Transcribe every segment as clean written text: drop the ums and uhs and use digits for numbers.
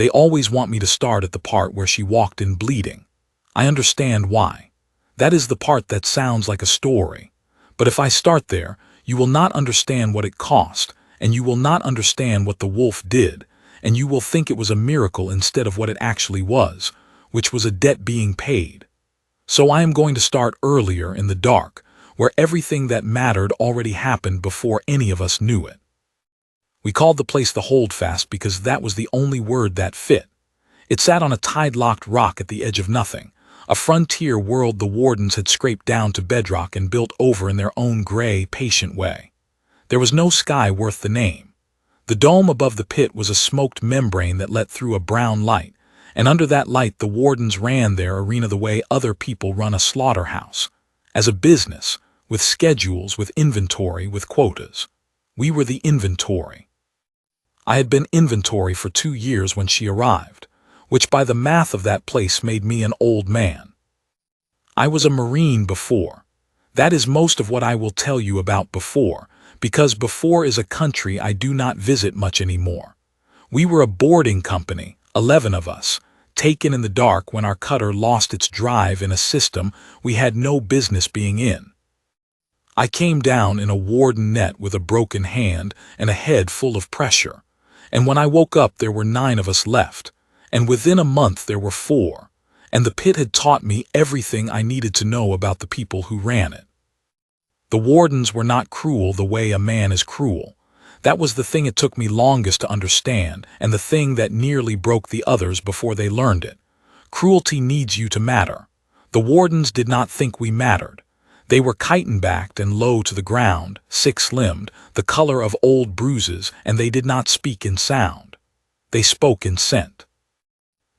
They always want me to start at the part where she walked in bleeding. I understand why. That is the part that sounds like a story. But if I start there, you will not understand what it cost, and you will not understand what the wolf did, and you will think it was a miracle instead of what it actually was, which was a debt being paid. So I am going to start earlier in the dark, where everything that mattered already happened before any of us knew it. We called the place the Holdfast because that was the only word that fit. It sat on a tide-locked rock at the edge of nothing, a frontier world the Wardens had scraped down to bedrock and built over in their own gray, patient way. There was no sky worth the name. The dome above the pit was a smoked membrane that let through a brown light, and under that light the Wardens ran their arena the way other people run a slaughterhouse. As a business, with schedules, with inventory, with quotas. We were the inventory. I had been inventory for 2 years when she arrived, which by the math of that place made me an old man. I was a Marine before. That is most of what I will tell you about before, because before is a country I do not visit much anymore. We were a boarding company, 11 of us, taken in the dark when our cutter lost its drive in a system we had no business being in. I came down in a warden net with a broken hand and a head full of pressure, and when I woke up there were 9 of us left, and within a month there were 4, and the pit had taught me everything I needed to know about the people who ran it. The Wardens were not cruel the way a man is cruel. That was the thing it took me longest to understand, and the thing that nearly broke the others before they learned it. Cruelty needs you to matter. The Wardens did not think we mattered. They were chitin-backed and low to the ground, six-limbed, the color of old bruises, and they did not speak in sound. They spoke in scent.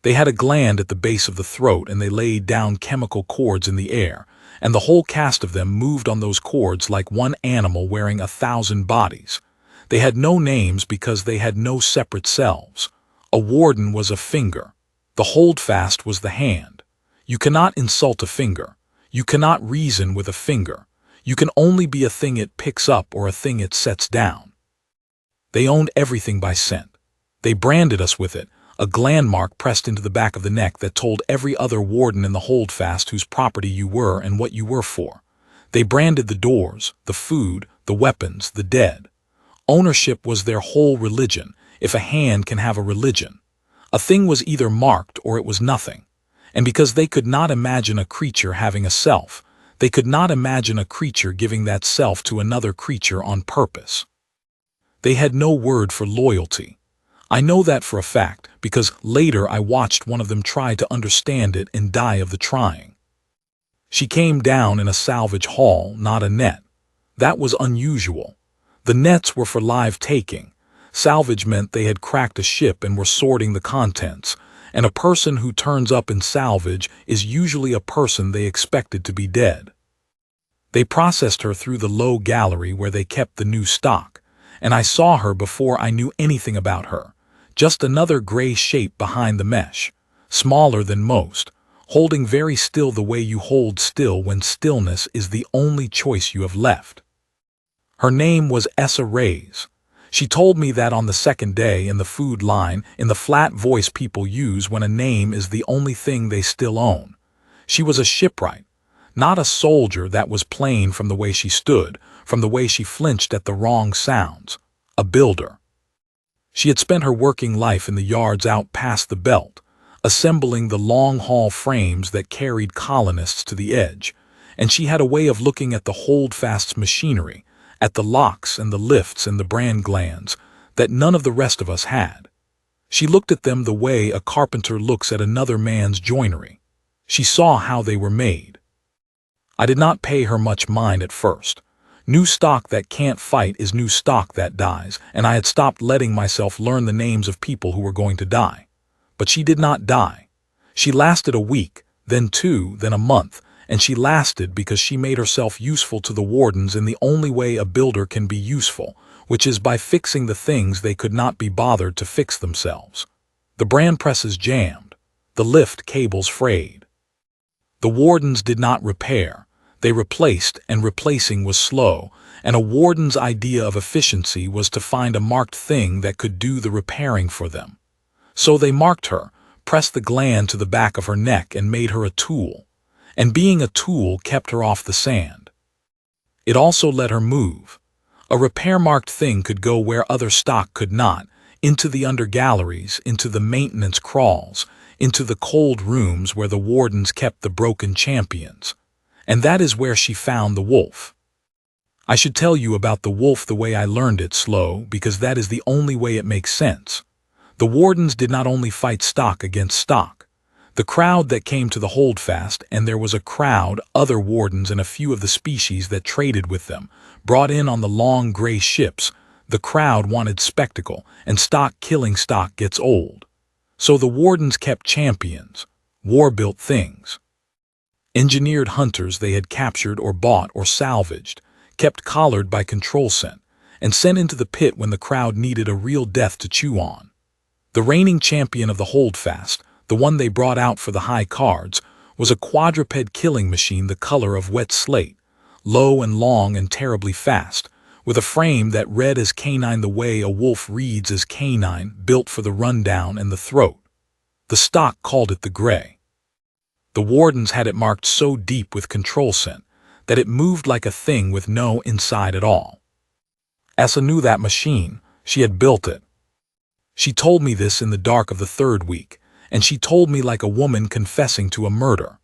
They had a gland at the base of the throat, and they laid down chemical cords in the air, and the whole cast of them moved on those cords like one animal wearing 1,000 bodies. They had no names because they had no separate selves. A warden was a finger. The holdfast was the hand. You cannot insult a finger. You cannot reason with a finger. You can only be a thing it picks up or a thing it sets down. They owned everything by scent. They branded us with it, a gland mark pressed into the back of the neck that told every other warden in the holdfast whose property you were and what you were for. They branded the doors, the food, the weapons, the dead. Ownership was their whole religion, if a hand can have a religion. A thing was either marked or it was nothing. And because they could not imagine a creature having a self, they could not imagine a creature giving that self to another creature on purpose. They had no word for loyalty. I know that for a fact, because later I watched one of them try to understand it and die of the trying. She came down in a salvage haul, not a net. That was unusual. The nets were for live taking. Salvage meant they had cracked a ship and were sorting the contents, and a person who turns up in salvage is usually a person they expected to be dead. They processed her through the low gallery where they kept the new stock, and I saw her before I knew anything about her. Just another gray shape behind the mesh, smaller than most, holding very still the way you hold still when stillness is the only choice you have left. Her name was Essa Reyes. She told me that on the second day in the food line, in the flat voice people use when a name is the only thing they still own. She was a shipwright, not a soldier. That was plain from the way she stood, from the way she flinched at the wrong sounds. A builder. She had spent her working life in the yards out past the belt, assembling the long-haul frames that carried colonists to the edge, and she had a way of looking at the holdfast's machinery, at the locks and the lifts and the brand glands, that none of the rest of us had. She looked at them the way a carpenter looks at another man's joinery. She saw how they were made. I did not pay her much mind at first. New stock that can't fight is new stock that dies, and I had stopped letting myself learn the names of people who were going to die. But she did not die. She lasted a week, then 2, then a month, and she lasted because she made herself useful to the Wardens in the only way a builder can be useful, which is by fixing the things they could not be bothered to fix themselves. The brand presses jammed. The lift cables frayed. The Wardens did not repair. They replaced, and replacing was slow, and a Warden's idea of efficiency was to find a marked thing that could do the repairing for them. So they marked her, pressed the gland to the back of her neck and made her a tool. And being a tool kept her off the sand. It also let her move. A repair-marked thing could go where other stock could not, into the undergalleries, into the maintenance crawls, into the cold rooms where the wardens kept the broken champions. And that is where she found the wolf. I should tell you about the wolf the way I learned it slow, because that is the only way it makes sense. The wardens did not only fight stock against stock. The crowd that came to the Holdfast, and there was a crowd, other wardens and a few of the species that traded with them, brought in on the long gray ships. The crowd wanted spectacle, and stock killing stock gets old. So the wardens kept champions, war-built things. Engineered hunters they had captured or bought or salvaged, kept collared by control scent, and sent into the pit when the crowd needed a real death to chew on. The reigning champion of the Holdfast, the one they brought out for the high cards, was a quadruped killing machine the color of wet slate, low and long and terribly fast, with a frame that read as canine the way a wolf reads as canine, built for the rundown and the throat. The stock called it the Gray. The wardens had it marked so deep with control scent that it moved like a thing with no inside at all. Essa knew that machine. She had built it. She told me this in the dark of the third week, and she told me like a woman confessing to a murder.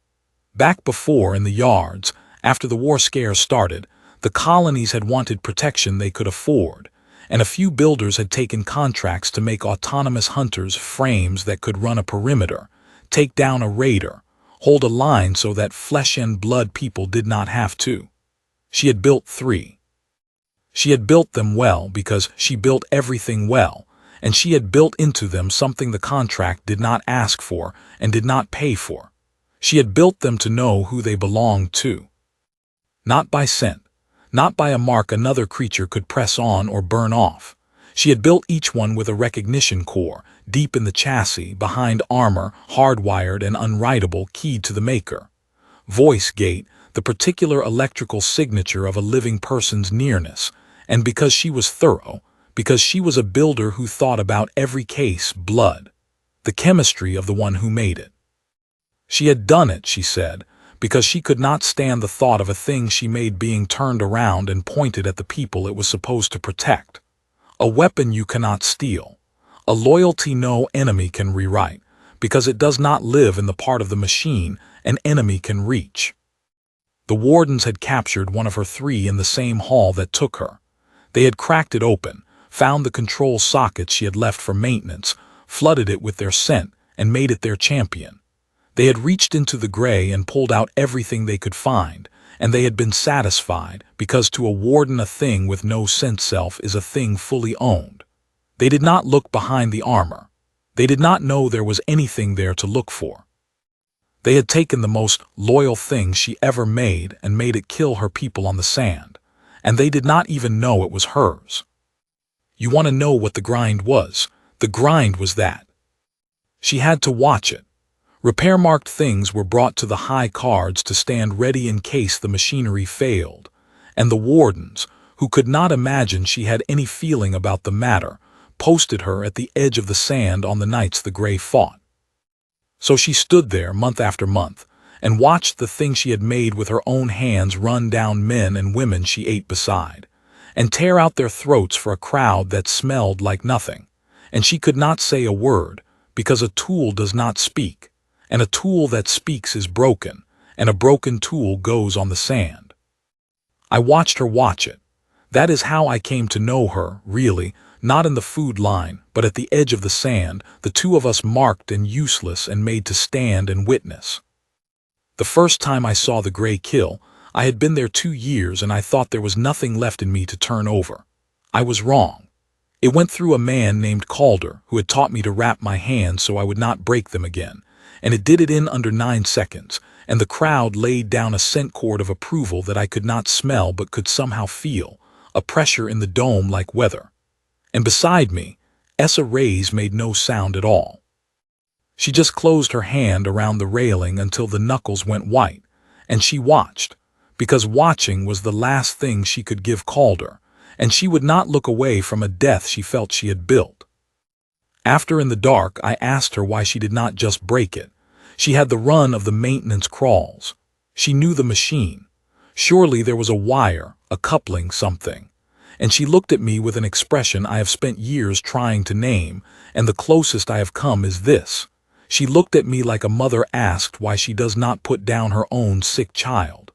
Back before, in the yards, after the war scare started, the colonies had wanted protection they could afford, and a few builders had taken contracts to make autonomous hunters frames that could run a perimeter, take down a raider, hold a line so that flesh and blood people did not have to. She had built 3. She had built them well because she built everything well, and she had built into them something the contract did not ask for and did not pay for. She had built them to know who they belonged to. Not by scent, not by a mark another creature could press on or burn off. She had built each one with a recognition core, deep in the chassis, behind armor, hardwired and unwritable, keyed to the maker. Voice gate, the particular electrical signature of a living person's nearness, and because she was thorough, because she was a builder who thought about every case, blood, the chemistry of the one who made it. She had done it, she said, because she could not stand the thought of a thing she made being turned around and pointed at the people it was supposed to protect. A weapon you cannot steal, a loyalty no enemy can rewrite, because it does not live in the part of the machine an enemy can reach. The wardens had captured one of her 3 in the same hall that took her. They had cracked it open, found the control sockets she had left for maintenance, flooded it with their scent, and made it their champion. They had reached into the Gray and pulled out everything they could find, and they had been satisfied, because to a warden a thing with no sense self is a thing fully owned. They did not look behind the armor. They did not know there was anything there to look for. They had taken the most loyal thing she ever made and made it kill her people on the sand, and they did not even know it was hers. You want to know what the grind was? The grind was that. She had to watch it. Repair-marked things were brought to the high cards to stand ready in case the machinery failed, and the wardens, who could not imagine she had any feeling about the matter, posted her at the edge of the sand on the nights the Gray fought. So she stood there month after month, and watched the thing she had made with her own hands run down men and women she ate beside, and tear out their throats for a crowd that smelled like nothing, and she could not say a word, because a tool does not speak, and a tool that speaks is broken, and a broken tool goes on the sand. I watched her watch it. That is how I came to know her, really, not in the food line, but at the edge of the sand, the 2 of us marked and useless and made to stand and witness. The first time I saw the Gray kill, I had been there 2 years and I thought there was nothing left in me to turn over. I was wrong. It went through a man named Calder, who had taught me to wrap my hands so I would not break them again, and it did it in under 9 seconds, and the crowd laid down a scent cord of approval that I could not smell but could somehow feel, a pressure in the dome like weather. And beside me, Essa Reyes made no sound at all. She just closed her hand around the railing until the knuckles went white, and she watched, because watching was the last thing she could give Calder, and she would not look away from a death she felt she had built. After in the dark, I asked her why she did not just break it. She had the run of the maintenance crawls. She knew the machine. Surely there was a wire, a coupling, something. And she looked at me with an expression I have spent years trying to name, and the closest I have come is this. She looked at me like a mother asked why she does not put down her own sick child.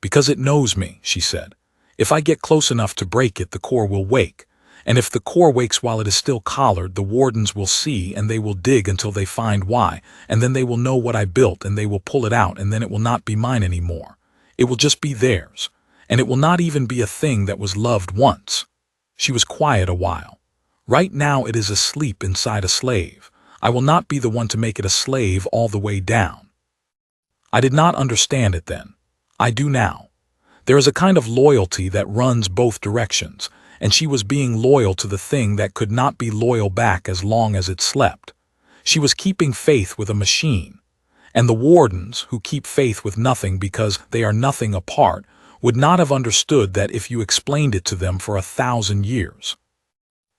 Because it knows me, she said. If I get close enough to break it, the core will wake. And if the core wakes while it is still collared, the wardens will see, and they will dig until they find why, and then they will know what I built, and they will pull it out, and then it will not be mine anymore. It will just be theirs, and it will not even be a thing that was loved once. She was quiet a while. Right now it is asleep inside a slave. I will not be the one to make it a slave all the way down. I did not understand it then. I do now. There is a kind of loyalty that runs both directions, and she was being loyal to the thing that could not be loyal back as long as it slept. She was keeping faith with a machine. And the wardens, who keep faith with nothing because they are nothing apart, would not have understood that if you explained it to them for 1,000 years.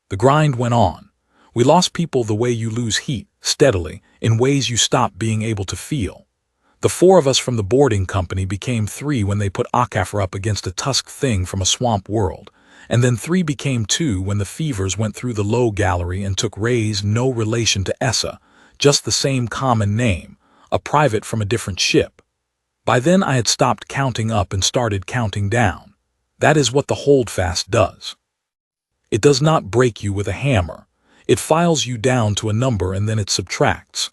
The grind went on. We lost people the way you lose heat, steadily, in ways you stop being able to feel. The 4 of us from the boarding company became 3 when they put Akafar up against a tusked thing from a swamp world, and then 3 became 2 when the fevers went through the low gallery and took Ray's no relation to Essa, just the same common name, a private from a different ship. By then I had stopped counting up and started counting down. That is what the Holdfast does. It does not break you with a hammer. It files you down to a number and then it subtracts.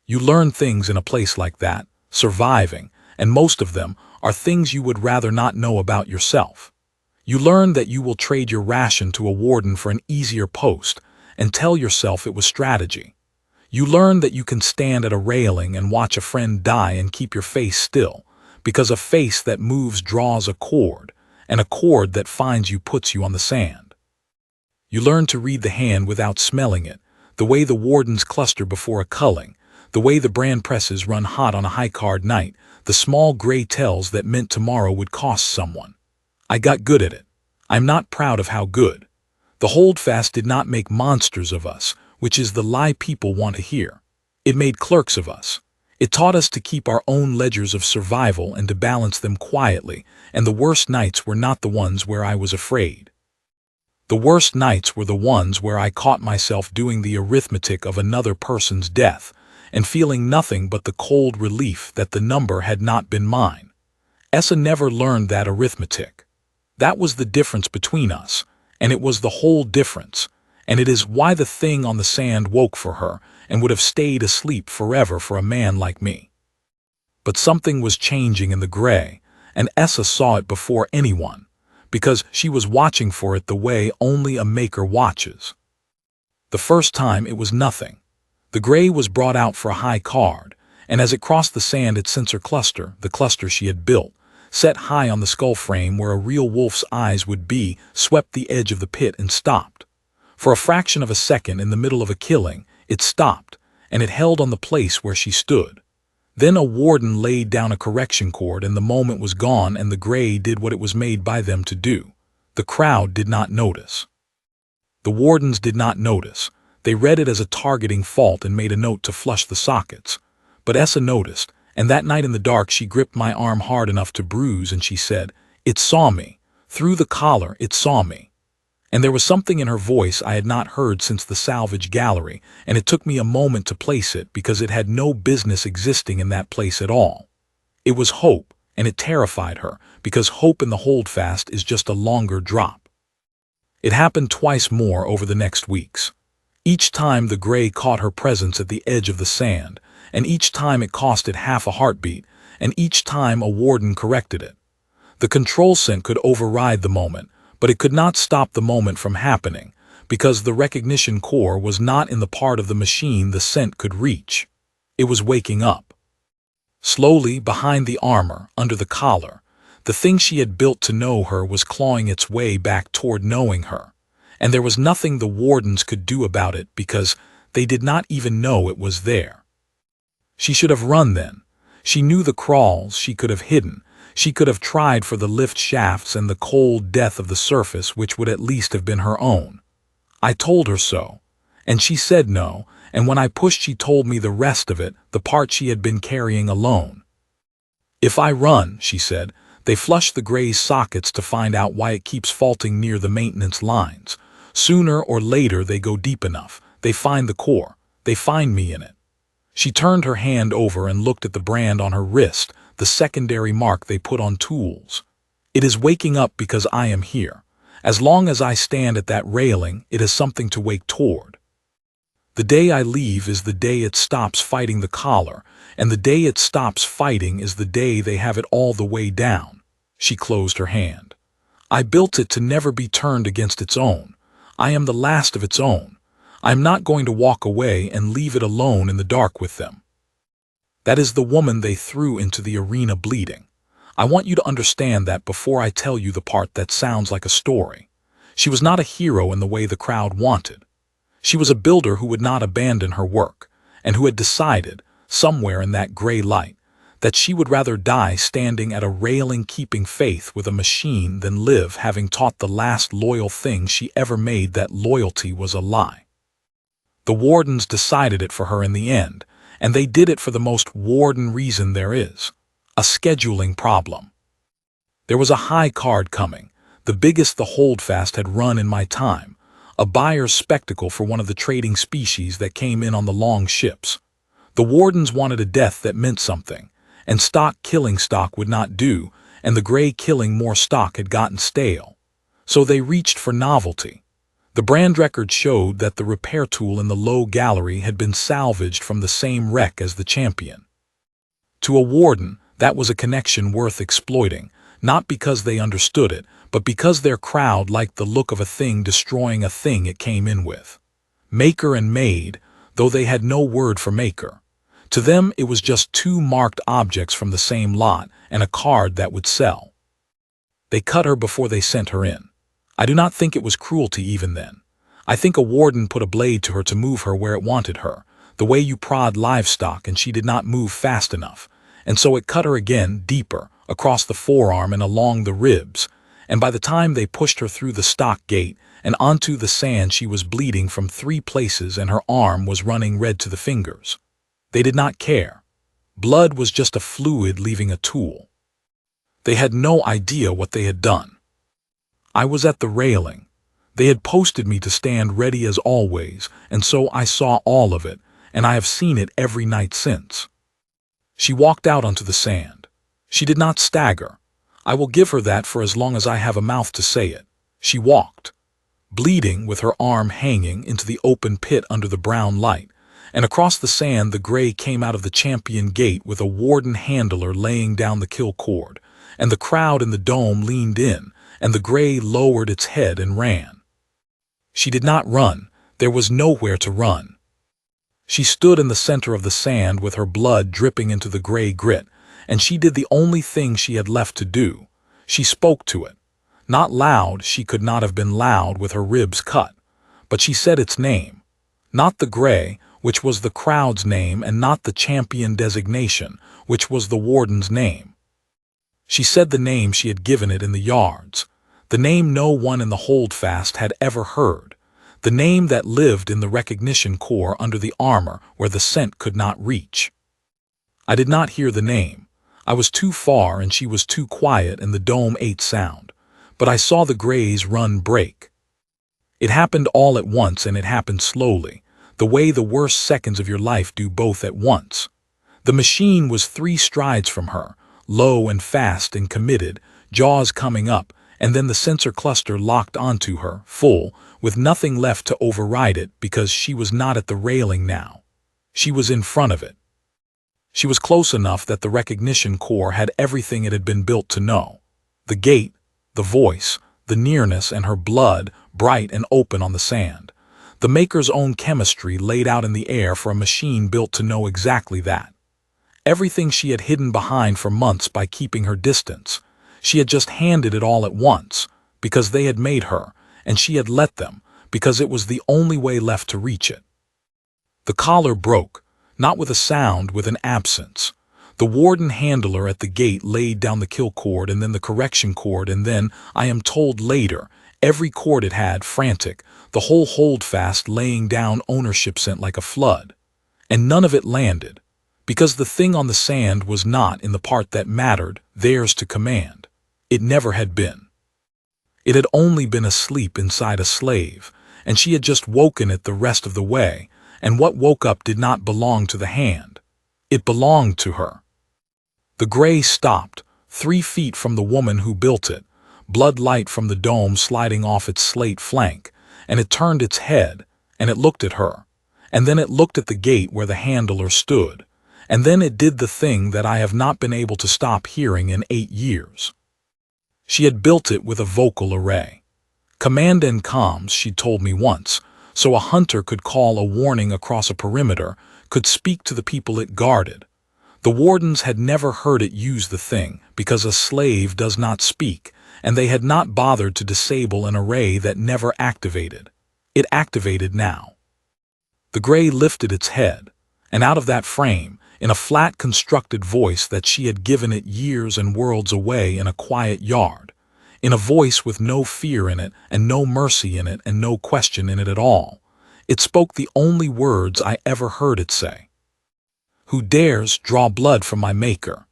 You learn things in a place like that, surviving, and most of them are things you would rather not know about yourself. You learn that you will trade your ration to a warden for an easier post and tell yourself it was strategy. You learn that you can stand at a railing and watch a friend die and keep your face still, because a face that moves draws a cord, and a cord that finds you puts you on the sand. You learn to read the hand without smelling it, the way the wardens cluster before a culling, the way the brand presses run hot on a high-card night, the small gray tells that meant tomorrow would cost someone. I got good at it. I'm not proud of how good. The Holdfast did not make monsters of us, which is the lie people want to hear. It made clerks of us. It taught us to keep our own ledgers of survival and to balance them quietly, and the worst nights were not the ones where I was afraid. The worst nights were the ones where I caught myself doing the arithmetic of another person's death, and feeling nothing but the cold relief that the number had not been mine. Essa never learned that arithmetic. That was the difference between us, and it was the whole difference, and it is why the thing on the sand woke for her and would have stayed asleep forever for a man like me. But something was changing in the gray, and Essa saw it before anyone, because she was watching for it the way only a maker watches. The first time it was nothing. The gray was brought out for a high card, and as it crossed the sand its sensor cluster, the cluster she had built, set high on the skull frame where a real wolf's eyes would be, swept the edge of the pit and stopped. For a fraction of a second in the middle of a killing, it stopped, and it held on the place where she stood. Then a warden laid down a correction cord and the moment was gone and the gray did what it was made by them to do. The crowd did not notice. The wardens did not notice. They read it as a targeting fault and made a note to flush the sockets. But Essa noticed, and that night in the dark she gripped my arm hard enough to bruise and she said, "It saw me. Through the collar, it saw me." And there was something in her voice I had not heard since the salvage gallery, and it took me a moment to place it because it had no business existing in that place at all. It was hope, and it terrified her, because hope in the Holdfast is just a longer drop. It happened twice more over the next weeks. Each time the gray caught her presence at the edge of the sand, and each time it cost it half a heartbeat, and each time a warden corrected it. The control scent could override the moment, but it could not stop the moment from happening, because the recognition core was not in the part of the machine the scent could reach. It was waking up. Slowly, behind the armor, under the collar, the thing she had built to know her was clawing its way back toward knowing her, and there was nothing the wardens could do about it because they did not even know it was there. She should have run then. She knew the crawls she could have hidden. She could have tried for the lift shafts and the cold death of the surface which would at least have been her own. I told her so, And she said no, and when I pushed she told me the rest of it, the part she had been carrying alone. If I run, she said, they flush the gray's sockets to find out why it keeps faulting near the maintenance lines. Sooner or later they go deep enough. They find the core. They find me in it. She turned her hand over and looked at the brand on her wrist, the secondary mark they put on tools. It is waking up because I am here. As long as I stand at that railing, it is something to wake toward. The day I leave is the day it stops fighting the collar, and the day it stops fighting is the day they have it all the way down. She closed her hand. I built it to never be turned against its own. I am the last of its own. I am not going to walk away and leave it alone in the dark with them. That is the woman they threw into the arena bleeding. I want you to understand that before I tell you the part that sounds like a story. She was not a hero in the way the crowd wanted. She was a builder who would not abandon her work, and who had decided, somewhere in that gray light, that she would rather die standing at a railing keeping faith with a machine than live having taught the last loyal thing she ever made that loyalty was a lie. The Wardens decided it for her in the end, and they did it for the most Warden reason there is, a scheduling problem. There was a high card coming, the biggest the Holdfast had run in my time, a buyer's spectacle for one of the trading species that came in on the long ships. The Wardens wanted a death that meant something, and stock killing stock would not do, and the gray killing more stock had gotten stale. So they reached for novelty. The brand record showed that the repair tool in the low gallery had been salvaged from the same wreck as the champion. To a Warden, that was a connection worth exploiting, not because they understood it, but because their crowd liked the look of a thing destroying a thing it came in with. Maker and made, though they had no word for maker. To them it was just two marked objects from the same lot and a card that would sell. They cut her before they sent her in. I do not think it was cruelty even then. I think a Warden put a blade to her to move her where it wanted her, the way you prod livestock, and she did not move fast enough, and so it cut her again deeper, across the forearm and along the ribs, and by the time they pushed her through the stock gate and onto the sand she was bleeding from 3 places and her arm was running red to the fingers. They did not care. Blood was just a fluid leaving a tool. They had no idea what they had done. I was at the railing. They had posted me to stand ready as always, and so I saw all of it, and I have seen it every night since. She walked out onto the sand. She did not stagger. I will give her that for as long as I have a mouth to say it. She walked, bleeding with her arm hanging into the open pit under the brown light, and across the sand the gray came out of the champion gate with a Warden handler laying down the kill cord, and the crowd in the dome leaned in, and the gray lowered its head and ran. She did not run. There was nowhere to run. She stood in the center of the sand with her blood dripping into the gray grit, and she did the only thing she had left to do. She spoke to it. Not loud, she could not have been loud with her ribs cut, but she said its name. Not the gray, which was the crowd's name, and not the champion designation, which was the Warden's name. She said the name she had given it in the yards, the name no one in the Holdfast had ever heard, the name that lived in the recognition core under the armor where the scent could not reach. I did not hear the name. I was too far and she was too quiet and the dome ate sound, but I saw the grays run break. It happened all at once and it happened slowly, the way the worst seconds of your life do both at once. The machine was 3 strides from her, low and fast and committed, jaws coming up, and then the sensor cluster locked onto her, full, with nothing left to override it because she was not at the railing now. She was in front of it. She was close enough that the recognition core had everything it had been built to know. The gate, the voice, the nearness, and her blood, bright and open on the sand. The Maker's own chemistry laid out in the air for a machine built to know exactly that. Everything she had hidden behind for months by keeping her distance. She had just handed it all at once, because they had made her, and she had let them, because it was the only way left to reach it. The collar broke, not with a sound, with an absence. The Warden handler at the gate laid down the kill cord and then the correction cord and then, I am told later, Every cord it had, frantic, the whole Holdfast laying down ownership sent like a flood. And none of it landed, because the thing on the sand was not in the part that mattered, theirs to command. It never had been. It had only been asleep inside a slave, and she had just woken it the rest of the way, and what woke up did not belong to the hand. It belonged to her. The gray stopped, 3 feet from the woman who built it, blood light from the dome sliding off its slate flank, and it turned its head, and it looked at her, and then it looked at the gate where the handler stood, and then it did the thing that I have not been able to stop hearing in 8 years. She had built it with a vocal array. Command and comms, she'd told me once, so a hunter could call a warning across a perimeter, could speak to the people it guarded. The Wardens had never heard it use the thing, because a slave does not speak, and they had not bothered to disable an array that never activated. It activated now. The gray lifted its head, and out of that frame, in a flat constructed voice that she had given it years and worlds away in a quiet yard, in a voice with no fear in it and no mercy in it and no question in it at all, it spoke the only words I ever heard it say. Who dares draw blood from my maker?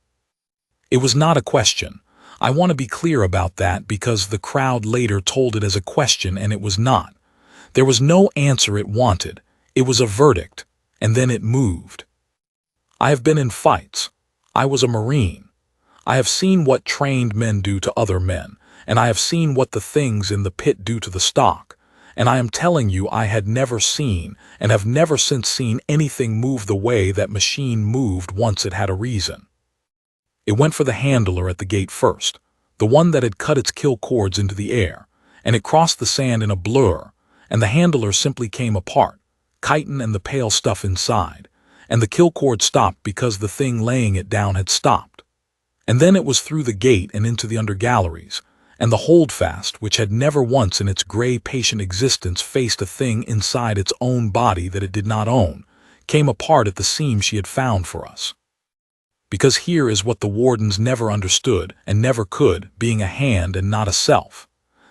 It was not a question. I want to be clear about that because the crowd later told it as a question and it was not. There was no answer it wanted. It was a verdict, and then it moved. I have been in fights. I was a Marine. I have seen what trained men do to other men, and I have seen what the things in the pit do to the stock, and I am telling you I had never seen and have never since seen anything move the way that machine moved once it had a reason. It went for the handler at the gate first, the one that had cut its kill cords into the air, and it crossed the sand in a blur, and the handler simply came apart, chitin and the pale stuff inside, and the kill cord stopped because the thing laying it down had stopped. And then it was through the gate and into the undergalleries, and the Holdfast, which had never once in its gray patient existence faced a thing inside its own body that it did not own, came apart at the seam she had found for us. Because here is what the Wardens never understood and never could, being a hand and not a self.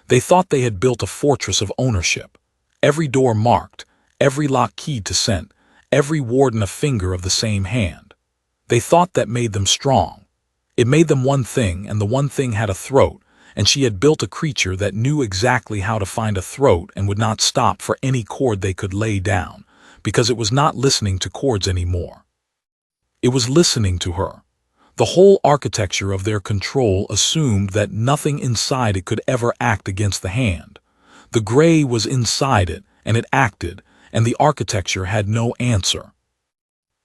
They thought they had built a fortress of ownership, every door marked, every lock keyed to scent, every warden a finger of the same hand. They thought that made them strong. It made them one thing, and the one thing had a throat, and she had built a creature that knew exactly how to find a throat and would not stop for any cord they could lay down, because it was not listening to cords anymore. It was listening to her. The whole architecture of their control assumed that nothing inside it could ever act against the hand. The gray was inside it, and it acted, and the architecture had no answer.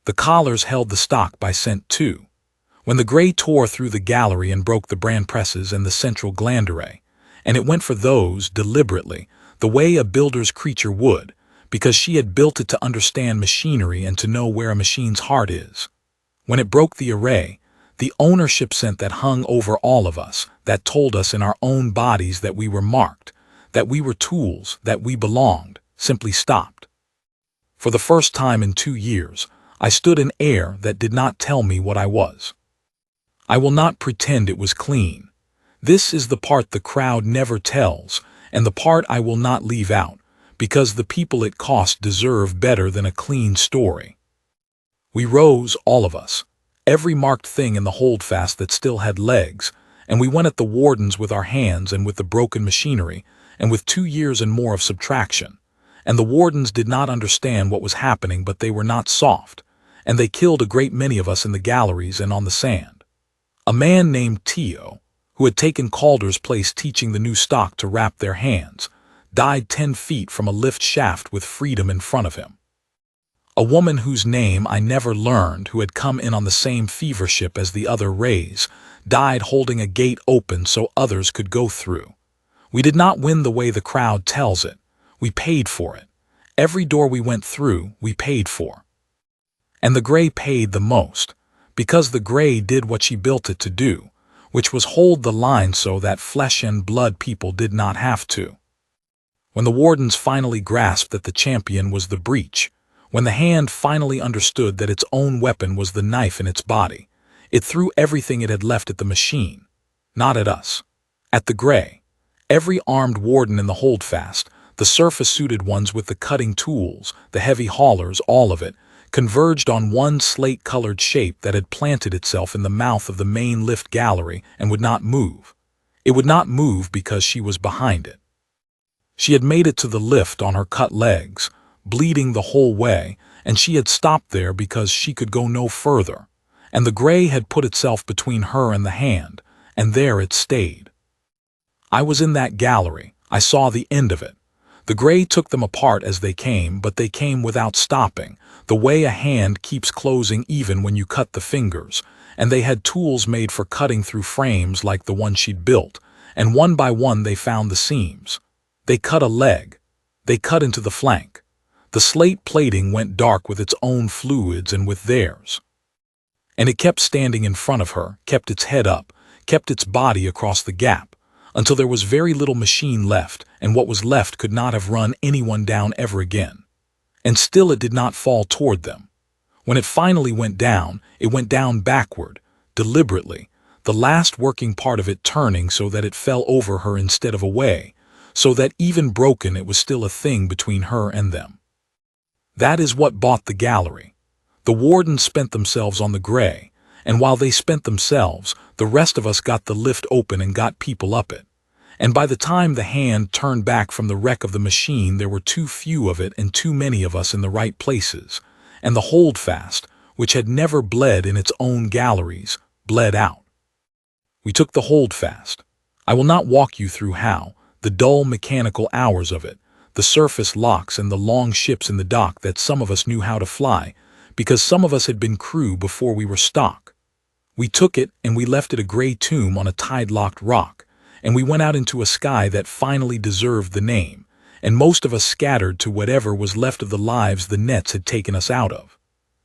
The collars held the stock by scent too. When the gray tore through the gallery and broke the bran presses and the central glandere, and it went for those, deliberately, the way a builder's creature would, because she had built it to understand machinery and to know where a machine's heart is. When it broke the array, the ownership scent that hung over all of us, that told us in our own bodies that we were marked, that we were tools, that we belonged, simply stopped. For the first time in 2 years, I stood in air that did not tell me what I was. I will not pretend it was clean. This is the part the crowd never tells, and the part I will not leave out, because the people it cost deserve better than a clean story. We rose, all of us, every marked thing in the Holdfast that still had legs, and we went at the Wardens with our hands and with the broken machinery, and with 2 years and more of subtraction. And the Wardens did not understand what was happening, but they were not soft, and they killed a great many of us in the galleries and on the sand. A man named Tio, who had taken Calder's place teaching the new stock to wrap their hands, died 10 feet from a lift shaft with freedom in front of him. A woman whose name I never learned, who had come in on the same fever ship as the other rays, died holding a gate open so others could go through. We did not win the way the crowd tells it. We paid for it. Every door we went through, we paid for. And the gray paid the most, because the gray did what she built it to do, which was hold the line so that flesh and blood people did not have to. When the Wardens finally grasped that the champion was the breach, when the hand finally understood that its own weapon was the knife in its body, it threw everything it had left at the machine, not at us, at the gray. Every armed warden in the Holdfast, the surface-suited ones with the cutting tools, the heavy haulers, all of it, converged on one slate-colored shape that had planted itself in the mouth of the main lift gallery and would not move. It would not move because she was behind it. She had made it to the lift on her cut legs, bleeding the whole way, and she had stopped there because she could go no further, and the gray had put itself between her and the hand, and there it stayed. I was in that gallery. I saw the end of it. The gray took them apart as they came, but they came without stopping, the way a hand keeps closing even when you cut the fingers, and they had tools made for cutting through frames like the one she'd built, and one by one they found the seams. They cut a leg. They cut into the flank. The slate plating went dark with its own fluids and with theirs. And it kept standing in front of her, kept its head up, kept its body across the gap, until there was very little machine left, and what was left could not have run anyone down ever again. And still it did not fall toward them. When it finally went down backward, deliberately, the last working part of it turning so that it fell over her instead of away, so that even broken it was still a thing between her and them. That is what bought the gallery. The wardens spent themselves on the gray, and while they spent themselves, the rest of us got the lift open and got people up it. And by the time the hand turned back from the wreck of the machine, there were too few of it and too many of us in the right places, and the Holdfast, which had never bled in its own galleries, bled out. We took the Holdfast. I will not walk you through how, the dull mechanical hours of it, the surface locks and the long ships in the dock that some of us knew how to fly, because some of us had been crew before we were stock. We took it and we left it a gray tomb on a tide-locked rock, and we went out into a sky that finally deserved the name, and most of us scattered to whatever was left of the lives the nets had taken us out of.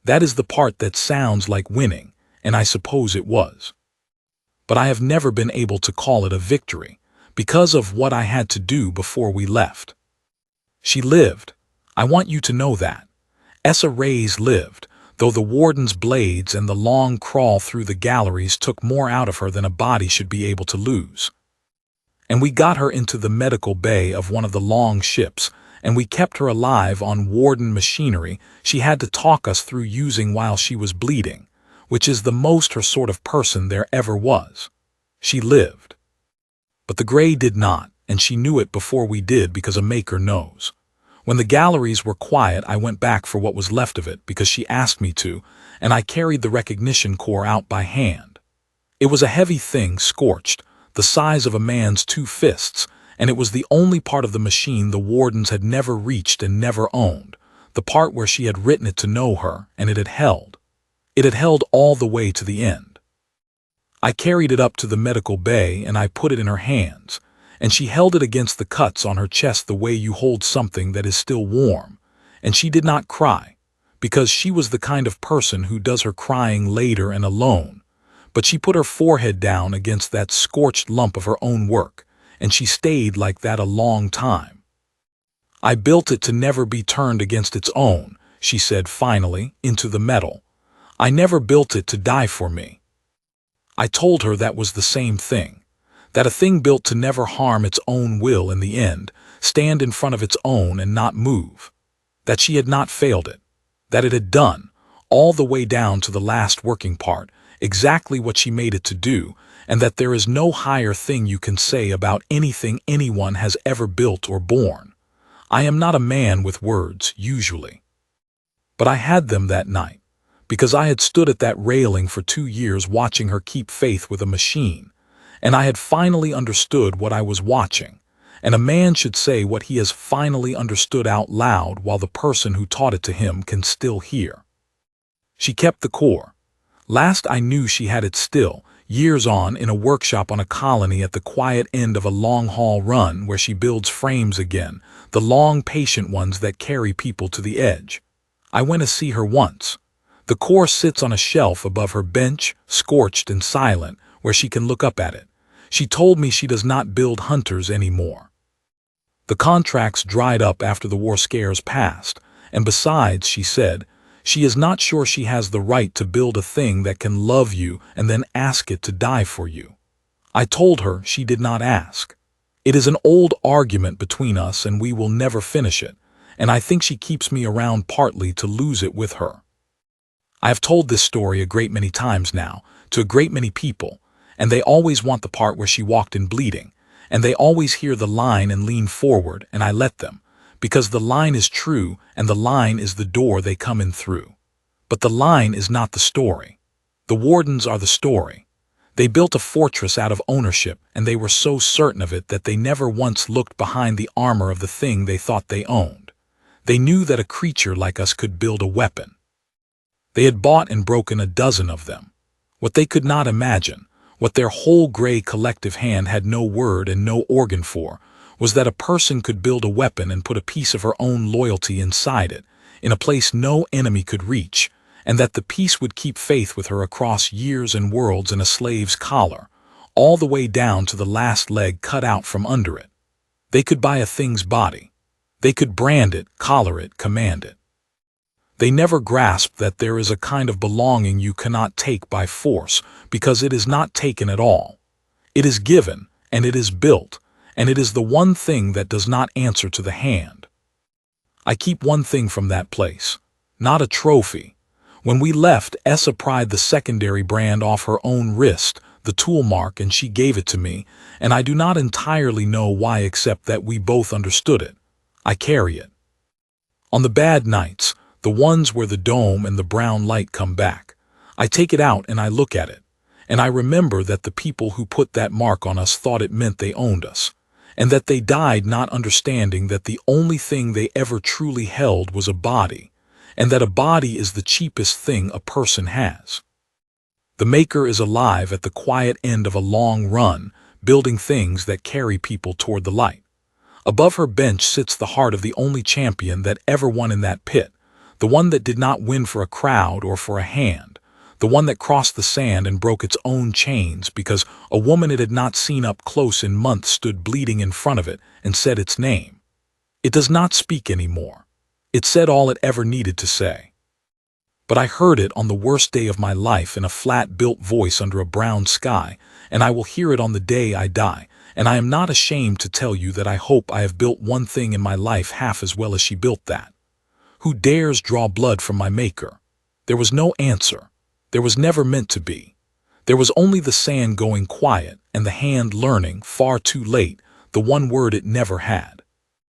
That is the part that sounds like winning, and I suppose it was. But I have never been able to call it a victory, because of what I had to do before we left. She lived. I want you to know that. Essa Reyes lived, though the warden's blades and the long crawl through the galleries took more out of her than a body should be able to lose. And we got her into the medical bay of one of the long ships, and we kept her alive on warden machinery she had to talk us through using while she was bleeding, which is the most her sort of person there ever was. She lived. But the gray did not, and she knew it before we did because a maker knows. When the galleries were quiet, I went back for what was left of it because she asked me to, and I carried the recognition core out by hand. It was a heavy thing, scorched, the size of a man's 2 fists, and it was the only part of the machine the wardens had never reached and never owned, the part where she had written it to know her, and it had held. It had held all the way to the end. I carried it up to the medical bay and I put it in her hands, and she held it against the cuts on her chest the way you hold something that is still warm, and she did not cry, because she was the kind of person who does her crying later and alone, but she put her forehead down against that scorched lump of her own work, and she stayed like that a long time. I built it to never be turned against its own, she said finally, into the metal. I never built it to die for me. I told her that was the same thing, that a thing built to never harm its own will in the end, stand in front of its own and not move, that she had not failed it, that it had done, all the way down to the last working part, exactly what she made it to do, and that there is no higher thing you can say about anything anyone has ever built or born. I am not a man with words, usually. But I had them that night, because I had stood at that railing for 2 years watching her keep faith with a machine, and I had finally understood what I was watching, and a man should say what he has finally understood out loud while the person who taught it to him can still hear. She kept the core. Last I knew she had it still, years on, in a workshop on a colony at the quiet end of a long-haul run where she builds frames again, the long, patient ones that carry people to the edge. I went to see her once. The core sits on a shelf above her bench, scorched and silent, where she can look up at it. She told me she does not build hunters anymore. The contracts dried up after the war scares passed, and besides, she said, she is not sure she has the right to build a thing that can love you and then ask it to die for you. I told her she did not ask. It is an old argument between us and we will never finish it, and I think she keeps me around partly to lose it with her. I have told this story a great many times now, to a great many people, and they always want the part where she walked in bleeding, and they always hear the line and lean forward, and I let them, because the line is true and the line is the door they come in through. But the line is not the story. The Wardens are the story. They built a fortress out of ownership, and they were so certain of it that they never once looked behind the armor of the thing they thought they owned. They knew that a creature like us could build a weapon. They had bought and broken a dozen of them. What they could not imagine, what their whole gray collective hand had no word and no organ for, was that a person could build a weapon and put a piece of her own loyalty inside it, in a place no enemy could reach, and that the piece would keep faith with her across years and worlds in a slave's collar, all the way down to the last leg cut out from under it. They could buy a thing's body. They could brand it, collar it, command it. They never grasped that there is a kind of belonging you cannot take by force, because it is not taken at all. It is given, and it is built, and it is the one thing that does not answer to the hand. I keep one thing from that place, not a trophy. When we left, Essa pried the secondary brand off her own wrist, the tool mark, and she gave it to me, and I do not entirely know why except that we both understood it. I carry it. On the bad nights, the ones where the dome and the brown light come back, I take it out and I look at it, and I remember that the people who put that mark on us thought it meant they owned us, and that they died not understanding that the only thing they ever truly held was a body, and that a body is the cheapest thing a person has. The maker is alive at the quiet end of a long run, building things that carry people toward the light. Above her bench sits the heart of the only champion that ever won in that pit, the one that did not win for a crowd or for a hand, the one that crossed the sand and broke its own chains because a woman it had not seen up close in months stood bleeding in front of it and said its name. It does not speak anymore. It said all it ever needed to say. But I heard it on the worst day of my life in a flat-built voice under a brown sky, and I will hear it on the day I die, and I am not ashamed to tell you that I hope I have built one thing in my life half as well as she built that. Who dares draw blood from my maker? There was no answer. There was never meant to be. There was only the sand going quiet and the hand learning, far too late, the one word it never had.